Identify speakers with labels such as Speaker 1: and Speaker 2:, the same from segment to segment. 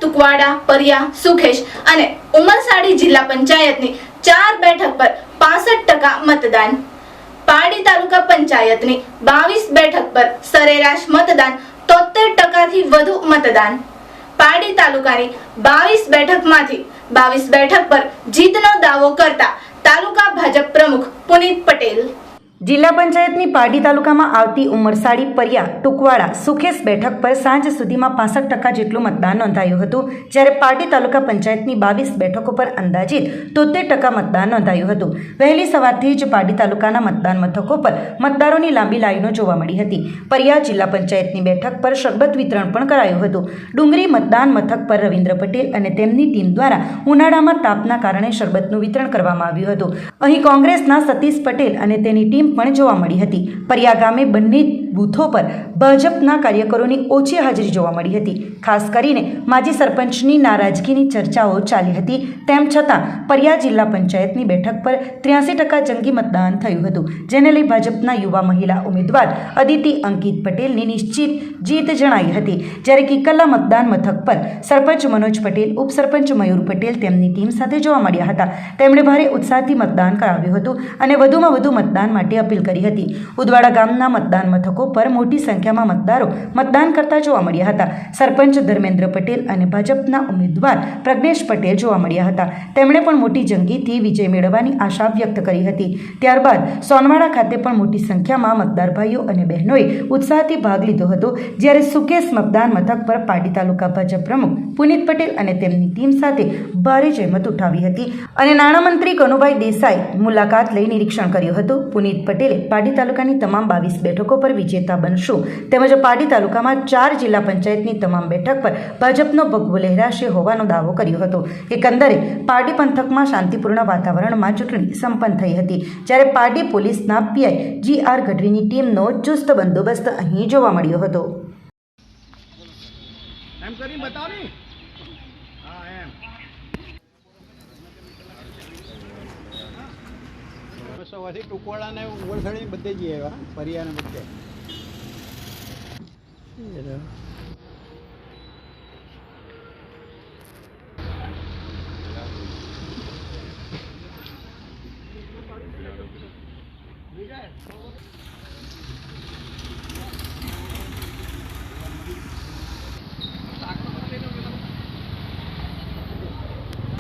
Speaker 1: ટુકવાડા, પરિયા, સુખેશ અને ઉમરસાડી જિલ્લા પંચાયતની 4 બેઠક પર 65% મતદાન। પારડી તાલુકા પંચાયતની 22 બેઠક પર સરેરાશ મતદાન 73% થી વધુ મતદાન। પારડી તાલુકાની 22 બેઠકમાંથી 22 બેઠક પર જીતનો દાવો કરતા તાલુકા ભાજપ પ્રમુખ પુનિત પટેલ।
Speaker 2: જિલ્લા પંચાયતની પારડી તાલુકામાં આવતી ઉમરસાડી, પરિયા, ટુકવાડા, સુખેશ બેઠક પર સાંજ સુધીમાં 65% જેટલું મતદાન નોંધાયું હતું, જ્યારે પારડી તાલુકા પંચાયતની 22 બેઠકો પર અંદાજિત 73% મતદાન નોંધાયું હતું। વહેલી સવારથી જ પારડી તાલુકાના મતદાન મથકો પર મતદારોની લાંબી લાઈનો જોવા મળી હતી। પરિયા જિલ્લા પંચાયતની બેઠક પર શરબત વિતરણ પણ કરાયું હતું। ડુંગરી મતદાન મથક પર રવિન્દ્ર પટેલ અને તેમની ટીમ દ્વારા ઉનાળામાં તાપના કારણે શરબતનું વિતરણ કરવામાં આવ્યું હતું। અહીં કોંગ્રેસના સતીશ પટેલ અને તેની ટીમ પણ જોવા મળી હતી। પરિયા ગામે બંને બૂથો પર ભાજપના કાર્યકરોની ઓછી હાજરી જોવા મળી હતી। ખાસ કરીને માજી સરપંચની નારાજગીની ચર્ચાઓ ચાલી હતી। તેમ છતાં પરિયા જિલ્લા પંચાયતની બેઠક પર 83% જંગી મતદાન થયું હતું, જેને લઈ ભાજપના યુવા મહિલા ઉમેદવાર અદિતિ અંકિત પટેલની નિશ્ચિત જીત જણાઈ હતી। જ્યારે કિકલ્લા મતદાન મથક પર સરપંચ મનોજ પટેલ, ઉપસરપંચ મયુર પટેલ તેમની ટીમ સાથે જોવા મળ્યા હતા। તેમણે ભારે ઉત્સાહથી મતદાન કરાવ્યું હતું અને વધુમાં વધુ મતદાન માટે અપીલ કરી હતી। ઉદવાડા ગામના મતદાન મથકો પર મોટી સંખ્યામાં મતદારો મતદાન કરતા જોવા મળ્યા હતા। સરપંચ ધર્મેન્દ્ર પટેલ અને ભાજપના ઉમેદવાર પ્રજ્ઞેશ પટેલ જોવા મળ્યા હતા। તેમણે પણ મોટી જંગીથી વિજય મેળવવાની આશા વ્યક્ત કરી હતી। ત્યારબાદ સોનવાડા ખાતે પણ મોટી સંખ્યામાં મતદાર ભાઈઓ અને બહેનોએ ઉત્સાહથી ભાગ લીધો હતો, જ્યારે સુકેશ મતદાન મથક પર પારડી તાલુકા ભાજપ પ્રમુખ પુનિત પટેલ અને તેમની ટીમ સાથે ભારે જહેમત ઉઠાવી હતી અને નાણામંત્રી કનુભાઈ દેસાઈ મુલાકાત લઈ નિરીક્ષણ કર્યું હતું। પુનિત પટેલે પારડી તાલુકાની તમામ 22 બેઠકો પર વિજેતા બનશું તેમજ પારડી તાલુકામાં 4 જિલ્લા પંચાયતની તમામ બેઠક પર ભાજપનો ભગવો લહેરાશે હોવાનો દાવો કર્યો હતો। એકંદરે પારડી પંથકમાં શાંતિપૂર્ણ વાતાવરણમાં ચૂંટણી સંપન્ન થઈ હતી, જ્યારે પારડી પોલીસના પીઆઈ GR ગઢવીની ટીમનો ચુસ્ત બંદોબસ્ત અહીં જોવા મળ્યો હતો।
Speaker 3: એમ કરી બતાવો ને। હા એમ સવારથી ટુકવાડા ને ઉમરસાડી બધે જ આવ્યા, પરિયા ને બધે।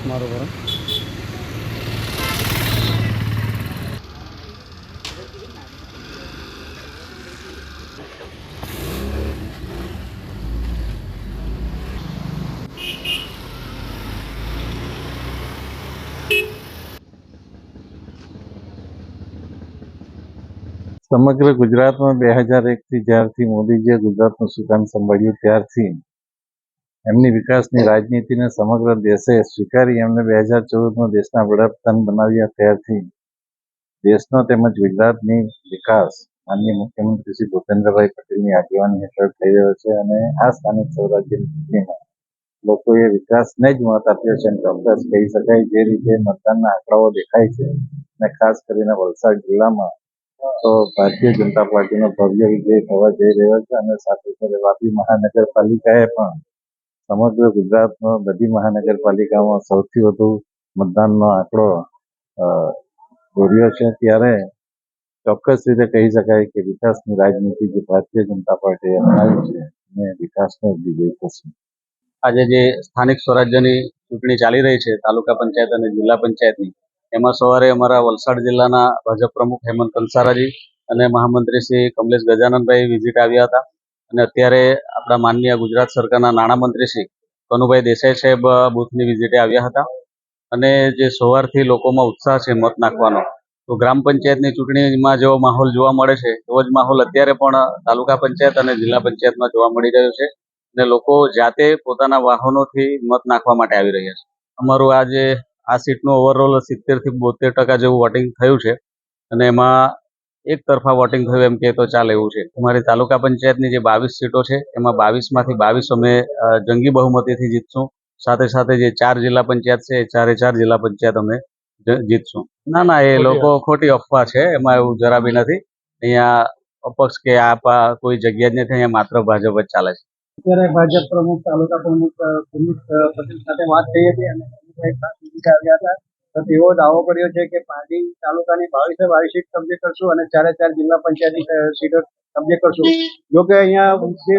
Speaker 3: મારો બરો
Speaker 4: સમગ્ર ગુજરાતમાં 2001થી જ્યારથી મોદીજીએ ગુજરાતનું સુકાન સંભાળ્યું ત્યારથી એમની વિકાસની રાજનીતિને સમગ્ર દેશે સ્વીકારી એમને 2014માં દેશના વડાપ્રધાન બનાવ્યા ત્યારથી દેશનો તેમજ ગુજરાતની વિકાસ માનનીય મુખ્યમંત્રી શ્રી ભૂપેન્દ્રભાઈ પટેલની આગેવાની હેઠળ થઈ રહ્યો છે અને આ સ્થાનિક સ્વરાજ્યની ચૂંટણીમાં લોકોએ વિકાસને જ મત આપ્યો છે અને ચોક્કસ કહી શકાય જે રીતે મતદાનના આંકડાઓ દેખાય છે અને ખાસ કરીને વલસાડ જિલ્લામાં તો ભારતીય જનતા પાર્ટીનો ભવ્ય વિજય થવા જઈ રહ્યો છે અને સાથે સાથે વાપી મહાનગરપાલિકાએ પણ સમગ્ર ગુજરાતમાં બધી મહાનગરપાલિકામાં સૌથી વધુ મતદાનનો આંકડો દોર્યો છે। ત્યારે ચોક્કસ રીતે કહી શકાય કે વિકાસની રાજનીતિ જે ભારતીય જનતા પાર્ટીએ અપનાવી છે અને વિકાસનો વિજય થશે।
Speaker 5: આજે જે સ્થાનિક સ્વરાજ્યની ચૂંટણી ચાલી રહી છે તાલુકા પંચાયત અને જિલ્લા પંચાયતની, એમાં સવારે અમારા વલસાડ જિલ્લાના ભાજપ પ્રમુખ હેમંત કંસારાજી અને મહામંત્રી શ્રી કમલેશ ગજાનનભાઈ વિઝિટ આવ્યા હતા અને અત્યારે આપણા માનનીય ગુજરાત સરકારના નાણામંત્રી શ્રી કનુભાઈ દેસાઈ સાહેબ બૂથની વિઝિટે આવ્યા હતા અને જે સવારથી લોકોમાં ઉત્સાહ છે મત નાખવાનો, તો ગ્રામ પંચાયતની ચૂંટણીમાં જેવો માહોલ જોવા મળે છે એવો જ માહોલ અત્યારે પણ તાલુકા પંચાયત અને જિલ્લા પંચાયતમાં જોવા મળી રહ્યો છે અને લોકો જાતે પોતાના વાહનોથી મત નાખવા માટે આવી રહ્યા છે। અમારું આજે આ સીટનું ઓવરઓલ 70 થી 72% જેવું વોટિંગ થયું છે અને એમાં એક તરફા વોટિંગ થયું એમ કહે તો ચાલે એવું છે। અમારી તાલુકા પંચાયતની જે 22 સીટો છે એમાં 22માંથી 22 અમે જંગી બહુમતીથી જીતશું। સાથે સાથે જે 4 જિલ્લા પંચાયત છે એ 4 જિલ્લા પંચાયત અમે જીતશું। ના એ લોકો ખોટી અફવા છે, એમાં એવું જરા બી નથી। અહીંયા અપક્ષ કે કોઈ જગ્યા જ નથી, અહીંયા માત્ર ભાજપ જ ચાલે છે।
Speaker 6: અત્યારે ભાજપ પ્રમુખ તાલુકા પ્રમુખ પુનિત પટેલ સાથે વાત થઈ હતી અને એક ખાસ વિધિ આવ્યા હતા. તો તેઓ દાવો કર્યો છે કે પારડી તાલુકાની 22 સીટ કબજે કરશું અને 4 જિલ્લા પંચાયતની સીટો કબજે કરશું. જો કે અહીંયા જે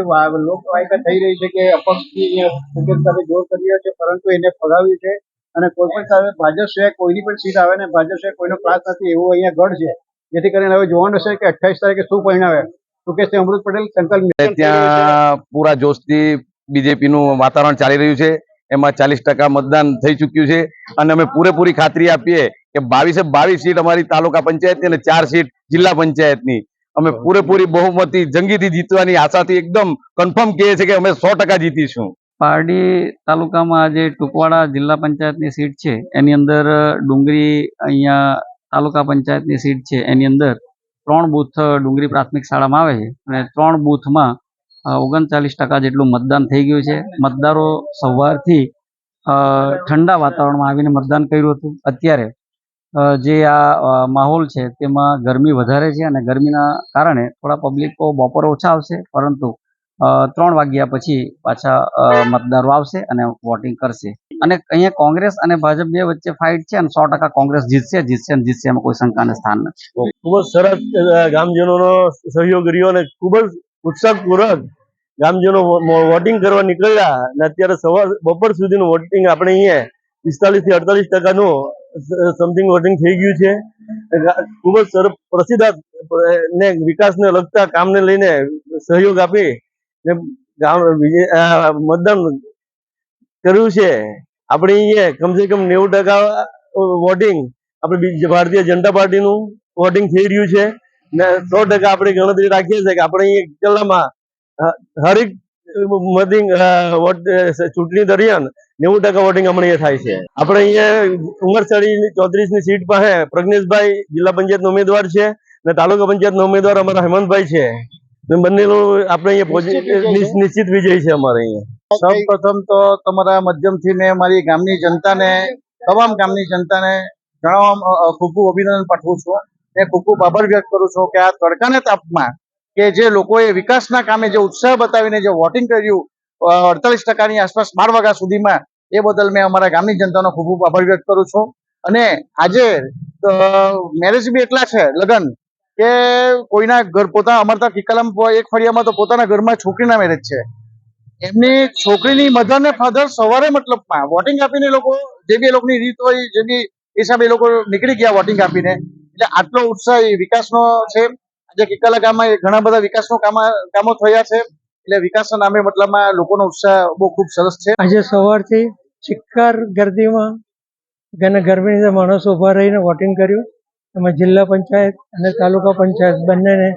Speaker 6: લોકવાયકા થઈ રહી છે કે અપક્ષથી કોંગ્રેસ સાથે જોર કરી રહ્યો છે, પરંતુ એને ફગાવ્યું છે અને કોઈ પણ સામે ભાજપ સિવાય કોઈની પણ સીટ આવે ને ભાજપ સિવાય કોઈનો ક્લાસ નથી એવો અહીંયા ગઢ છે. જેથી કરીને હવે જોવાનું હશે કે 28 તારીખે શું પરિણામે. સુકેશ અમૃત પટેલ સંકલ્પ.
Speaker 7: ત્યાં પૂરા જોશથી બીજેપીનું વાતાવરણ ચાલી રહ્યું છે. એમાં 40% મતદાન થઈ ચૂક્યું છે અને અમે પૂરેપૂરી ખાતરી આપીએ કે 22 સીટ અમારી તાલુકા પંચાયતની અને 4 સીટ જિલ્લા પંચાયતની અમે પૂરેપૂરી બહુમતી જંગીથી જીતવાની આશાથી એકદમ કન્ફર્મ કહીએ છીએ કે અમે 100% જીતીશું.
Speaker 5: પારડી તાલુકામાં આજે ટુકવાડા જિલ્લા પંચાયતની સીટ છે, એની અંદર ડુંગરી અહીંયા તાલુકા પંચાયતની સીટ છે, એની અંદર 3 બૂથ ડુંગરી પ્રાથમિક શાળામાં આવે છે અને 3 બૂથમાં 39% જેટલું મતદાન થઈ ગયું છે. મતદારો સવારથી ઠંડા વાતાવરણમાં આવીને મતદાન કર્યું હતું. અત્યારે જે આ માહોલ છે તેમાં ગરમી વધારે છે અને ગરમીના કારણે થોડા પબ્લિકો બપોરે ઓછા આવશે, પરંતુ 3 વાગ્યા પછી પાછા મતદારો આવશે અને વોટિંગ કરશે. અને અહીંયા કોંગ્રેસ અને ભાજપ બે વચ્ચે ફાઇટ છે અને 100% કોંગ્રેસ જીતશે એમાં કોઈ શંકાને સ્થાન નથી.
Speaker 8: ખૂબ જ સરસ ગામજનોનો સહયોગ રહ્યો અને ખૂબ જ ઉત્સાહપૂર્વક ગામજનો વોટિંગ કરવા નીકળ્યા અને અત્યારે બપોર સુધીનું વોટિંગ આપણે અહીંયા 45 થી 48% સમથિંગ વોટિંગ થઈ ગયું છે. ખૂબ જ સરસ પ્રસિદ્ધ ને વિકાસને લગતા કામને લઈને સહયોગ આપી મતદાન કર્યું છે. આપણે અહીંયા કમસે કમ 90% વોટિંગ આપણે ભારતીય જનતા પાર્ટીનું વોટિંગ થઈ રહ્યું છે ને 100% આપણે ગણતરી રાખીએ છીએ કે આપણે અહીંયા કલામાં હરેક ચૂંટણી દરમિયાન 90% વોટિંગ હમણાં અહીંયા થાય છે. આપણે અહીંયા ઉમરસાડી 34ની સીટ પાસે પ્રજ્ઞેશભાઈ જિલ્લા પંચાયતના ઉમેદવાર છે અને તાલુકા પંચાયતના ઉમેદવાર અમારા હેમંતભાઈ છે. બંનેનું આપણે અહીંયા નિશ્ચિત વિજય છે અમારે અહીંયા.
Speaker 9: સૌપ્રથમ તો તમારા માધ્યમથી મેં મારી ગામની જનતાને, તમામ ગામની જનતાને જણાવવા ખૂબ ખૂબ અભિનંદન પાઠવું છું અને ખૂબ ખૂબ આભાર વ્યક્ત કરું છું કે આ તડકાના તાપમાં કે જે લોકોએ વિકાસના કામે જે ઉત્સાહ બતાવીને જે વોટિંગ કર્યું 48%ની આસપાસ 12 વાગ્યા સુધીમાં, એ બદલ મેં અમારા ગામની જનતાનો ખૂબ ખૂબ આભાર વ્યક્ત કરું છું. અને આજે મેરેજ બી એટલા છે લગ્ન કે કોઈના ઘર અમારા કિકાલામાં એક ફળિયામાં તો પોતાના ઘરમાં છોકરીના મેરેજ છે. એમની છોકરીની મધર ને ફાધર સવારે મતલબમાં વોટિંગ આપીને લોકો જે બી એ લોકોની રીત હોય જે બી હિસાબે એ લોકો નીકળી ગયા વોટિંગ આપીને. એટલે આટલો ઉત્સાહ એ વિકાસનો છે. આજે કિકાલા ગામમાં ઘણા બધા વિકાસનો કામો થયા છે. એટલે વિકાસના નામે મતલબમાં લોકોનો ઉત્સાહ બહુ ખૂબ સરસ છે.
Speaker 6: આજે સવારથી ચિક્કાર ગર્દીમાં ગરમીના માણસો ઉભા રહીને વોટિંગ કર્યું. એમાં જિલ્લા પંચાયત અને તાલુકા પંચાયત બંનેને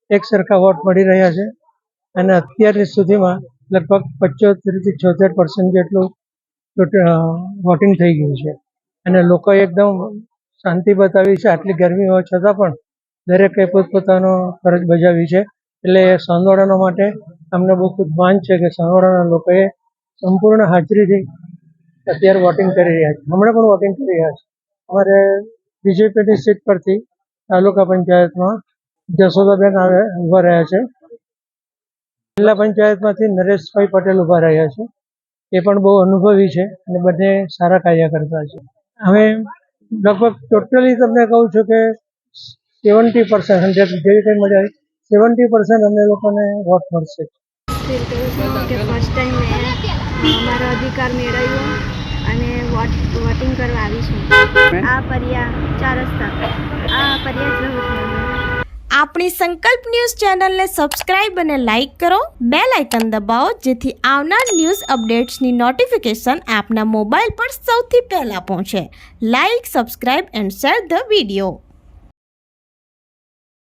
Speaker 6: એક સરખા વોટ મળી રહ્યા છે અને અત્યાર સુધીમાં લગભગ 75 થી 76% જેટલું વોટિંગ થઈ ગયું છે અને લોકોએ એકદમ શાંતિ બતાવી છે. આટલી ગરમી હોવા છતાં પણ દરેકે પોતપોતાનો ફરજ બજાવી છે. એટલે સાંદોડાના માટે અમને બહુ ખૂબ માન છે કે સાંદોડાના લોકોએ સંપૂર્ણ હાજરીથી અત્યારે વોટિંગ કરી રહ્યા છે. હમણાં પણ વોટિંગ કરી રહ્યા છે. અમારે બીજેપીની સીટ પરથી તાલુકા પંચાયતમાં જશોદાબેન ઉભા રહ્યા છે. જિલ્લા પંચાયતમાંથી નરેશભાઈ પટેલ ઉભા રહ્યા છે. એ પણ બહુ અનુભવી છે અને બંને સારા કાર્યકર્તા છે. અમે લગભગ ટોટલી તમને કહું છું કે 70% જેવી કંઈ મજા આવી 70% અમને લોકોને વોટ મળશે.
Speaker 10: ફીલ કરું છું કે ફર્સ્ટ ટાઈમ મેં મારો અધિકાર મેળવ્યો અને વોટિંગ કરવા આવી છું. આ પર્યા 4 રસ્તા આ પર્યા જ રહું છું.
Speaker 11: આપણી સંકલ્પ ન્યૂઝ ચેનલને સબસ્ક્રાઇબ અને લાઇક કરો, બેલ આઇકન દબાવો જેથી આવનાર ન્યૂઝ અપડેટ્સની નોટિફિકેશન આપના મોબાઈલ પર સૌથી પહેલાં પહોંચે. Like, subscribe and share the video.